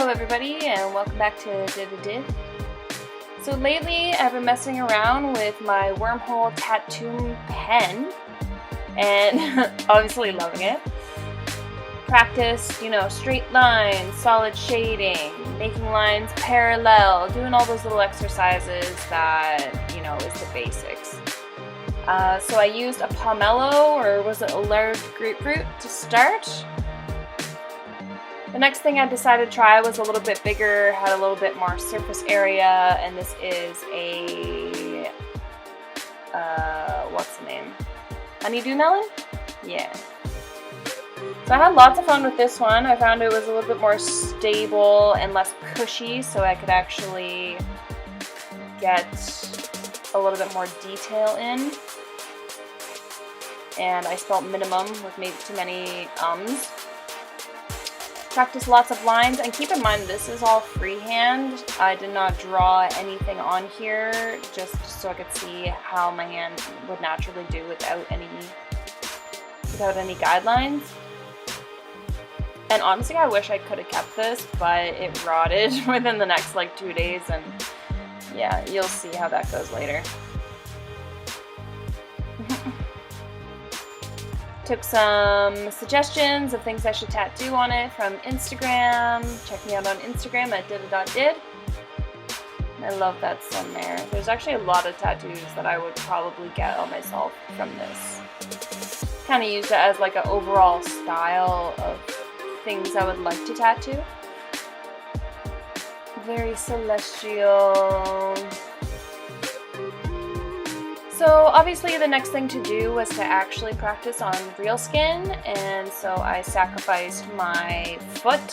Hello everybody and welcome back to Dita.Did. So lately I've been messing around with my WormHole tattoo pen and obviously loving it. Practiced, straight lines, solid shading, making lines parallel, doing all those little exercises that, is the basics. So I used a pomelo, or was it a large grapefruit, to start. The next thing I decided to try was a little bit bigger, had a little bit more surface area, and this is a, what's the name? Honeydew melon? Yeah. So I had lots of fun with this one. I found it was a little bit more stable and less pushy, so I could actually get a little bit more detail in. And I spelled minimum with maybe too many ums. Practice lots of lines, and keep in mind this is all freehand. I did not draw anything on here, just so I could see how my hand would naturally do without any guidelines. And honestly, I wish I could have kept this, but it rotted within the next 2 days, and yeah, you'll see how that goes later. Took some suggestions of things I should tattoo on it from Instagram. Check me out on Instagram at Dita.Did. I love that sun there. There's actually a lot of tattoos that I would probably get on myself from this. Kind of used it as an overall style of things I would like to tattoo. Very celestial. So obviously the next thing to do was to actually practice on real skin, and so I sacrificed my foot,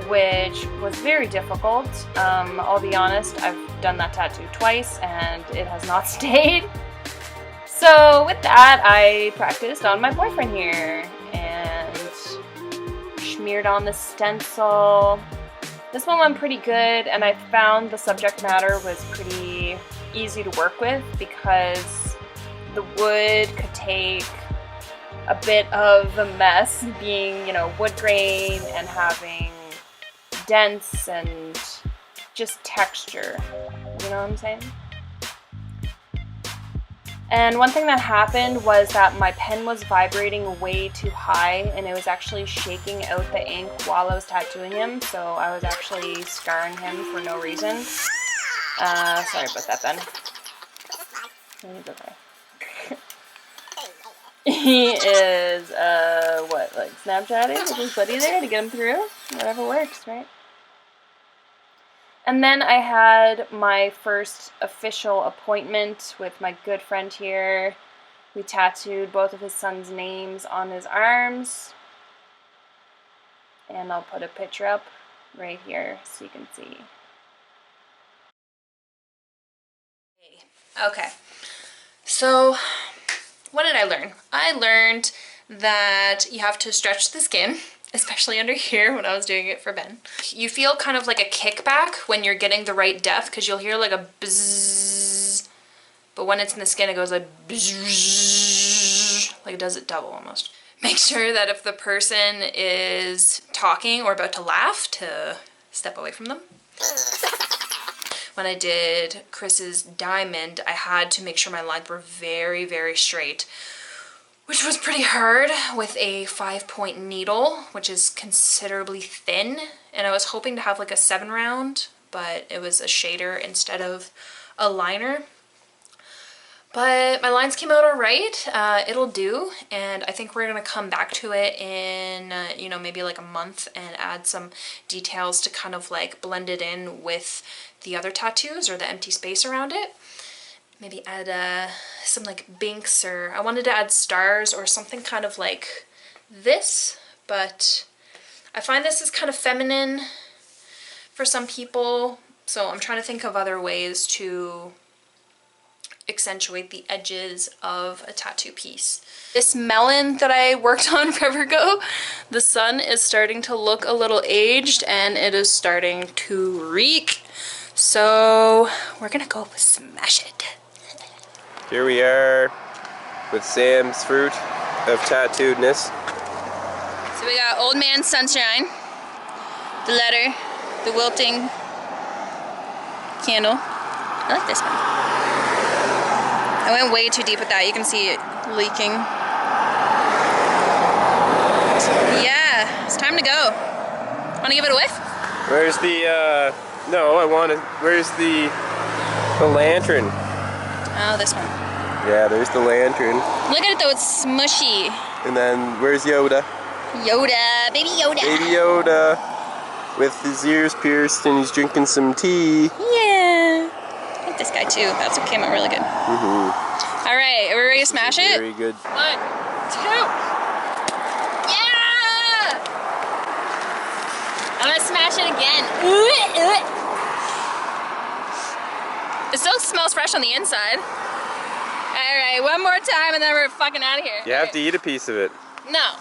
which was very difficult. I'll be honest, I've done that tattoo twice and it has not stayed. So with that, I practiced on my boyfriend here and smeared on the stencil. This one went pretty good, and I found the subject matter was pretty easy to work with because the wood could take a bit of a mess being, wood grain and having dents and just texture. You know what I'm saying? And one thing that happened was that my pen was vibrating way too high, and it was actually shaking out the ink while I was tattooing him, so I was actually scarring him for no reason. Sorry about that, Ben. He's okay. He is, Snapchatting with his buddy there to get him through? Whatever works, right? And then I had my first official appointment with my good friend here. We tattooed both of his son's names on his arms. And I'll put a picture up right here so you can see. Okay, so what did I learn? I learned that you have to stretch the skin, especially under here when I was doing it for Ben. You feel kind of like a kickback when you're getting the right depth, because you'll hear like a bzzz, but when it's in the skin it goes like bzzz, like it does it double almost. Make sure that if the person is talking or about to laugh, to step away from them. When I did Chris's diamond, I had to make sure my lines were very, very straight, which was pretty hard with a 5-point needle, which is considerably thin. And I was hoping to have a 7 round, but it was a shader instead of a liner. But my lines came out all right. It'll do, and I think we're gonna come back to it in, maybe a month and add some details to kind of blend it in with the other tattoos or the empty space around it. Maybe add some binks, or I wanted to add stars or something kind of like this, but I find this is kind of feminine for some people, so I'm trying to think of other ways to accentuate the edges of a tattoo piece. This melon that I worked on forever ago, the sun is starting to look a little aged and it is starting to reek. So we're gonna go smash it. Here we are with Sam's fruit of tattooedness. So we got Old Man Sunshine, the letter, The wilting candle. I like this one. I went way too deep with that. You can see it leaking. Yeah, it's time to go. Want to give it a whiff? Where's the, no, I want to, where's the lantern? Oh, this one. Yeah, there's the lantern. Look at it though, it's smushy. And then, where's Yoda? Yoda, baby Yoda. Baby Yoda. With his ears pierced and he's drinking some tea. Yeah. I like this guy too. That came out really good. Mm-hmm. All right, are we ready to smash it? Very good. 1, 2. Yeah! I'm gonna smash it again. It still smells fresh on the inside. All right, one more time and then we're fucking out of here. You have to eat a piece of it. No.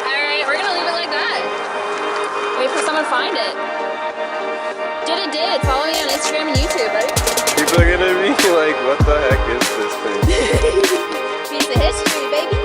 Alright, we're gonna leave it like that. Wait for someone to find it. Dita.Did. Follow me on Instagram and YouTube, buddy. People are gonna be like, what the heck is this thing? Piece of history, baby.